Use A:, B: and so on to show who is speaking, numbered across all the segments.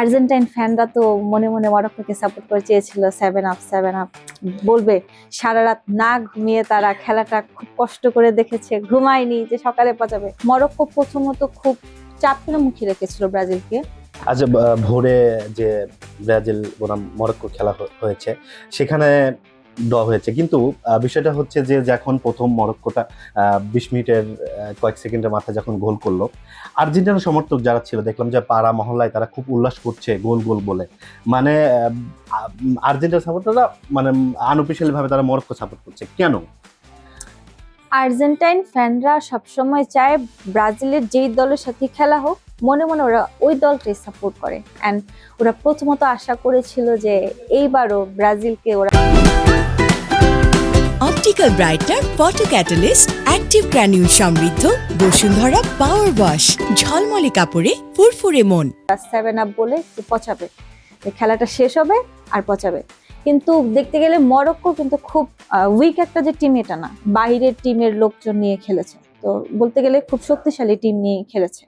A: Argentine ফ্যানরা তো মনে মনে মরক্কোকে সাপোর্ট করে চেয়েছিল 7 আপ 7 আপ বলবে। সারা রাত না ঘুমিয়ে তারা খেলাটা খুব কষ্ট করে দেখেছে, ঘুমায়নি যে সকালে পচাবে। মরক্কো প্রথমত খুব চাপের মুখে রেখেছিল ব্রাজিলকে।
B: আজ ভোরে যে ব্রাজিল বনাম মরক্কো খেলা হয়েছে সেখানে ড্র হয়েছে, কিন্তু বিষয়টা হচ্ছে যে যখন প্রথম মরক্কোটা 20 মিনিটের কয়েক সেকেন্ডের মাথায় যখন গোল করলো, আর্জেন্টিনার সমর্থক যারা ছিল দেখলাম যে পাড়া মহল্লায় তারা খুব উল্লাস করছে গোল গোল বলে। মানে আর্জেন্টিনার সাপোর্টাররা মানে আনঅফিসিয়ালি ভাবে তারা মরক্কো সাপোর্ট করছে কেন?
A: আর্জেন্টাইন ফ্যানরা সবসময় চায় ব্রাজিলের যেই দলের সাথে খেলা হোক, মনে মনে ওরা ওই দলটাই সাপোর্ট করে। অ্যান্ড ওরা প্রথমত আশা করেছিল যে এইবারও ব্রাজিলকে ওরা।
C: Optical brighter photo catalyst active granule সমৃদ্ধ বসুন্ধরা পাওয়ার ওয়াশ, ঝলমলে কাপড়ে ফুরফুরে মন।
A: 7 আপ বলে পচাবে, খেলাটা শেষ হবে আর পচাবে। কিন্তু দেখতে গেলে মরক্কো কিন্তু খুব উইক একটা যে টিম এটা না, বাইরের টিমের লোকজন নিয়ে খেলেছে, তো বলতে গেলে খুব শক্তিশালী টিম নিয়ে খেলেছে।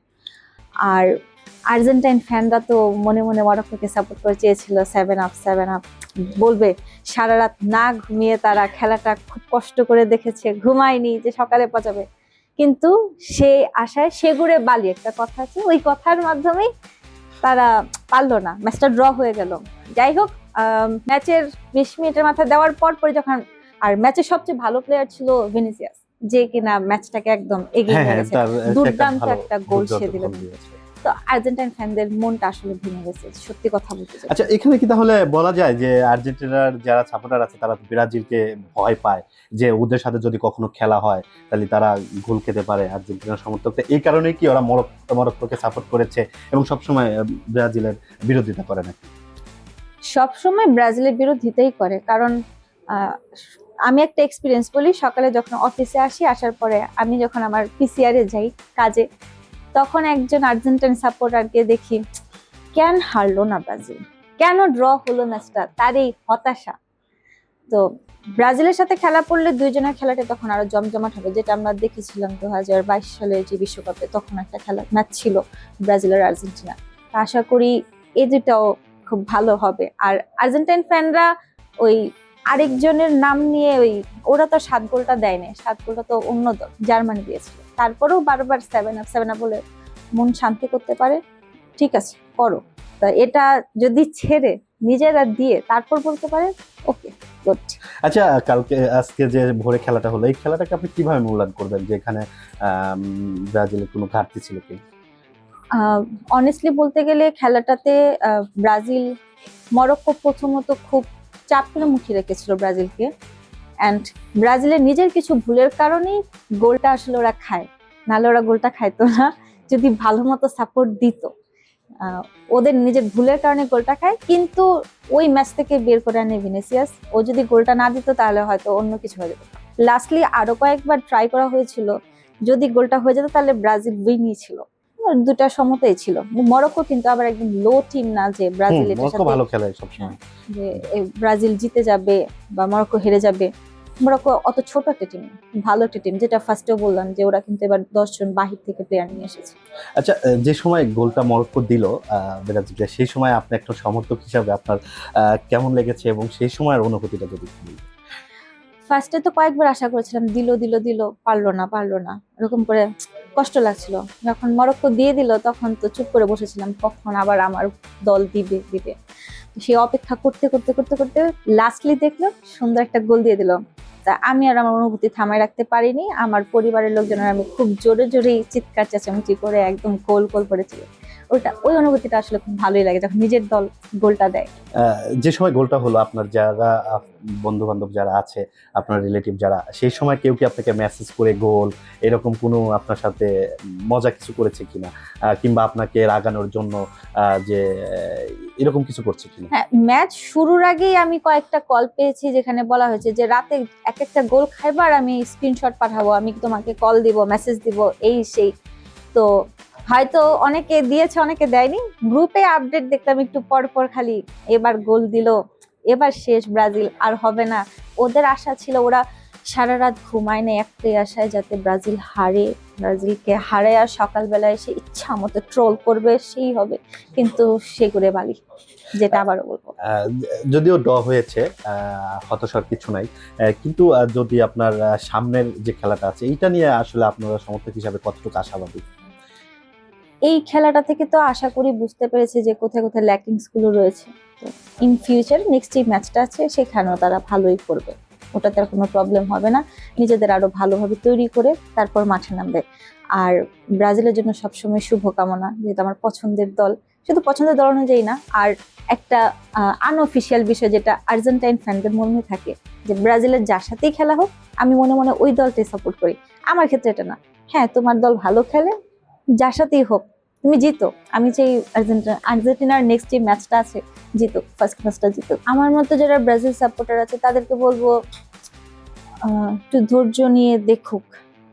A: আর আর্জেন্টাইন ফ্যানরা তো মনে মনে মরক্কোকে সাপোর্ট করে চেয়েছিল 7 আপ বলবে। সারা রাত না ঘুমিয়ে তারা খেলাটা খুব কষ্ট করে দেখেছে, ঘুমায়নি যে সকালে পচাবে। কিন্তু সেই আশায় সেগুড়ে বালি একটা কথা আছে, ওই কথার মাধ্যমেই তারা পারলো না, ম্যাচটা ড্র হয়ে গেল। যাই হোক, ম্যাচের 20 মিনিটের মাথায় দেওয়ার পরে যখন, আর ম্যাচের সবচেয়ে ভালো প্লেয়ার ছিল ভিনিসিয়াস, যে কিনা ম্যাচটাকে একদম এগিয়ে নিয়ে গেছে, দুর্দান্ত একটা গোল সে দিল। তো আর্জেন্টাইন ফ্যানদের মনটা আসলে ভেঙে গেছে, সত্যি কথা বলতে চাই।
B: আচ্ছা, এখানে কি তাহলে বলা যায় যে আর্জেন্টিনার যারা সাপোর্টার আছে তারা ব্রাজিলকে ভয় পায়, যে ওদের সাথে যদি কখনো খেলা হয় তাহলে তারা গোল খেতে পারে আর্জেন্টিনার সমর্থকরা, এই কারণেই কি ওরা মরক্কোকে সাপোর্ট করেছে এবং সবসময় ব্রাজিলের বিরোধিতা করে নাকি?
A: সবসময় ব্রাজিলের বিরোধিতাই করে, কারণ আমি একটা এক্সপিরিয়েন্স বলি। সকালে যখন অফিসে আসার পরে আমি যখন আমার পিসিআরে যাই কাজে, তখন একজন আর্জেন্টাইন সাপোর্টারকে দেখি, কেন হারলো না ব্রাজিল, কেন ড্র হলো ম্যাচটা, তার এই হতাশা। তো ব্রাজিলের সাথে খেলা পড়লে দুইজনের খেলাটা তখন আরো জমজমাট হবে, যেটা আমরা দেখেছিলাম 2022 সালে যে বিশ্বকাপে, তখন একটা খেলা ম্যাচ ছিল ব্রাজিল আর আর্জেন্টিনা। আশা করি এই দুটাও খুব ভালো হবে। আর আর্জেন্টাইন ফ্যানরা ওই আরেকজনের নাম নিয়ে ওরা তো 7 গোলটা দেয়নি, 7 গোলটা তো অন্য দল জার্মানি দিয়েছিল। তারপরেও বারবার 7 আপ বলে মন শান্তি করতে পারে, ঠিক আছে করো। তা এটা যদি ছেড়ে নিজেরা দিয়ে তারপর বলতে পারে ওকে গুড।
B: আচ্ছা, আজকে যে ভোরে খেলাটা হলো, এই খেলাটাকে আপনি কিভাবে মূল্যায়ন করবেন, যে এখানে ব্রাজিলের কোনো ঘাটতি ছিল কি?
A: অনেস্টলি বলতে গেলে খেলাটাতে ব্রাজিল, মরক্কো প্রথমত খুব চাপের মুখে রেখেছিল ব্রাজিলকে। অ্যান্ড ব্রাজিলের নিজের কিছু ভুলের কারণেই গোলটা আসলে ওরা খায়, নাহলে ওরা গোলটা খাইতো না যদি ভালো মতো সাপোর্ট দিত। ওদের নিজের ভুলের কারণে গোলটা খায়, কিন্তু ওই ম্যাচ থেকে বের করে আনে ভিনিসিয়াস। ও যদি গোলটা না দিত তাহলে হয়তো অন্য কিছু হয়ে যেত। লাস্টলি আরো কয়েকবার ট্রাই করা হয়েছিল, যদি গোলটা হয়ে যেত তাহলে ব্রাজিল উইনই ছিল, দুটা সমতাই ছিল। মরক্কো কিন্তু আবার একদম লো টিম না যে ব্রাজিল এটার সাথে
B: ভালো খেলে সবসময়,
A: যে ব্রাজিল জিতে যাবে বা মরক্কো হেরে যাবে। মরক্কো অত ছোট একটা টিম, ভালো একটা টিম, যেটা ফার্স্টেও বললাম যে ওরা কিন্তু এবার 10 জন বাহির থেকে প্লেয়ার নিয়ে এসেছে।
B: আচ্ছা, যে সময় গোলটা মরক্কো দিল ব্রাজিলকে, সেই সময় আপনি একটা সমর্থক হিসাবে আপনার কেমন লেগেছে এবং সেই সময়ের অনুভূতিটা যদি বলেন।
A: ফার্স্টে তো কয়েকবার আশা করেছিলাম দিল পারলো না এরকম করে কষ্ট লাগছিল। যখন মরক্কো দিয়ে দিল তখন তো চুপ করে বসেছিলাম, কখন আবার আমার দল দিবে। সে অপেক্ষা করতে লাস্টলি দেখলো সুন্দর একটা গোল দিয়ে দিল। তা আমি আর আমার অনুভূতি থামায় রাখতে পারিনি। আমার পরিবারের লোকজনের আমি খুব জোরে চিৎকার চেঁচামেচি করে একদম গোল করেছিল। ওই অনুভূতিটা আসলে খুব ভালোই লাগে যখন নিজের দল গোলটা দেয়।
B: যে সময় গোলটা হলো, আপনার যারা বন্ধু বান্ধব যারা আছে, আপনার রিলেটিভ যারা, সেই সময় কেউ কি আপনাকে মেসেজ করে গোল এরকম কোনো আপনার সাথে মজা কিছু করেছে কিনা, কিংবা আপনাকে রাগানোর জন্য যে এরকম কিছু করছে কিনা?
A: হ্যাঁ, ম্যাচ শুরুর আগেই আমি কয়েকটা কল পেয়েছি যেখানে বলা হয়েছে যে রাতে একটা গোল খাইবার আমি স্ক্রিনশট পাঠাবো, আমি তোমাকে কল দিব, মেসেজ দিব, এই সেই। তো হয়তো অনেকে দিয়েছে অনেকে দেয়নি। গ্রুপে আপডেট দেখলাম একটু পর খালি এবার গোল দিল, এবার শেষ, ব্রাজিল আর হবে না। ওদের আশা ছিল ওরা সারা রাত ঘুমায় না একটাই আশায় যাতে ব্রাজিল হারে, ব্রাজিলকে হারায় আর সকালবেলা এসে ইচ্ছা মতো ট্রোল করবে সেই হবে, কিন্তু সে করে বালি, যেটা আবারও বলবো।
B: যদিও ড হয়েছে, হতাশার কিছু নাই, কিন্তু যদি আপনার সামনের যে খেলাটা আছে এইটা নিয়ে আসলে আপনারা সমর্থক হিসাবে কতটুকু আশাবাদী?
A: এই খেলাটা থেকে তো আশা করি বুঝতে পেরেছি যে কোথায় কোথায় ল্যাকিংস গুলো রয়েছে। তো ইন ফিউচার নেক্সট যে ম্যাচটা আছে সেখানেও তারা ভালোই করবে, ওটাতে আর কোনো প্রবলেম হবে না। নিজেদের আরো ভালোভাবে তৈরি করে তারপর মাঠে নামবে। আর ব্রাজিলের জন্য সবসময় শুভকামনা, যেহেতু আমার পছন্দের দল, শুধু পছন্দের দল অনুযায়ী না, আর একটা আনঅফিসিয়াল বিষয় যেটা আর্জেন্টাইন ফ্যানদের মনে থাকে যে ব্রাজিলের যার সাথেই খেলা হোক আমি মনে মনে ওই দলটাই সাপোর্ট করি। আমার ক্ষেত্রে এটা না, হ্যাঁ তোমার দল ভালো খেলে, যার সাথেই হোক তুমি জিতো, আমি চাই আর্জেন্টিনার নেক্সট যে ম্যাচটা আছে জিতো, ফার্স্ট ম্যাচটা জিতো। আমার মতো যারা ব্রাজিল সাপোর্টার আছে তাদেরকে বলবো একটু ধৈর্য নিয়ে দেখুক,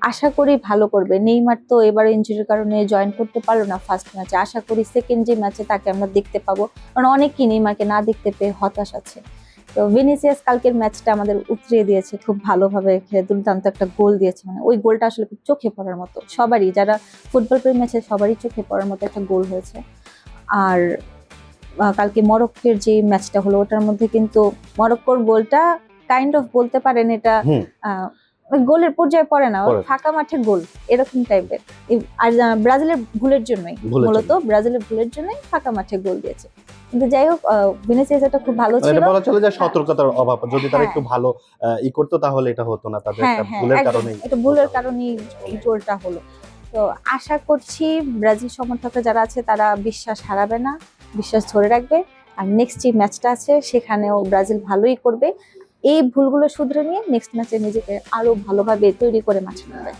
A: আশা করি ভালো করবে। নেইমার তো এবার ইনজুরির কারণে জয়েন করতে পারলো না ফার্স্ট ম্যাচে, আশা করি সেকেন্ড যে ম্যাচে তাকে আমরা দেখতে পাবো, কারণ অনেকেই নেইমারকে না দেখতে পেয়ে হতাশ আছে। তো ভিনিসিয়াস কালকের ম্যাচটা আমাদের উতরিয়ে দিয়েছে, খুব ভালোভাবে খেলে দুর্দান্ত একটা গোল দিয়েছে, মানে ওই গোলটা আসলে খুব চোখে পড়ার মতো, সবারই যারা ফুটবল প্রেমী আছে সবারই চোখে পড়ার মতো একটা গোল হয়েছে। আর কালকে মরক্কোর যে ম্যাচটা হলো ওটার মধ্যে কিন্তু মরক্কোর গোলটা কাইন্ড অফ বলতে পারেন এটা গোলের পর্যায়ে পড়ে না, ফাঁকা মাঠে গোল এরকম টাইপের। আর ব্রাজিলের ভুলের জন্যই, মূলত ব্রাজিলের ভুলের জন্যই ফাঁকা মাঠে গোল দিয়েছে। কিন্তু যাই হোক ভিনিসিয়াস এটা খুব ভালো ছিল,
B: এটা বলা চলে যে সতর্কতার অভাব, যদি তারা একটু ভালো ই করতো তাহলে এটা হতো না, তাদের একটা ভুলের কারণে,
A: এটা ভুলের কারণেই গোলটা হলো। তো আশা করছি ব্রাজিল সমর্থকরা যারা আছে তারা বিশ্বাস হারাবে না, বিশ্বাস ধরে রাখবে, আর নেক্সট যে ম্যাচটা আছে সেখানেও ব্রাজিল ভালোই করবে। এই ভুলগুলো শুধরে নিয়ে নেক্সট ম্যাচে নিজেকে আরো ভালোভাবে তৈরি করে মাঠে নামবে।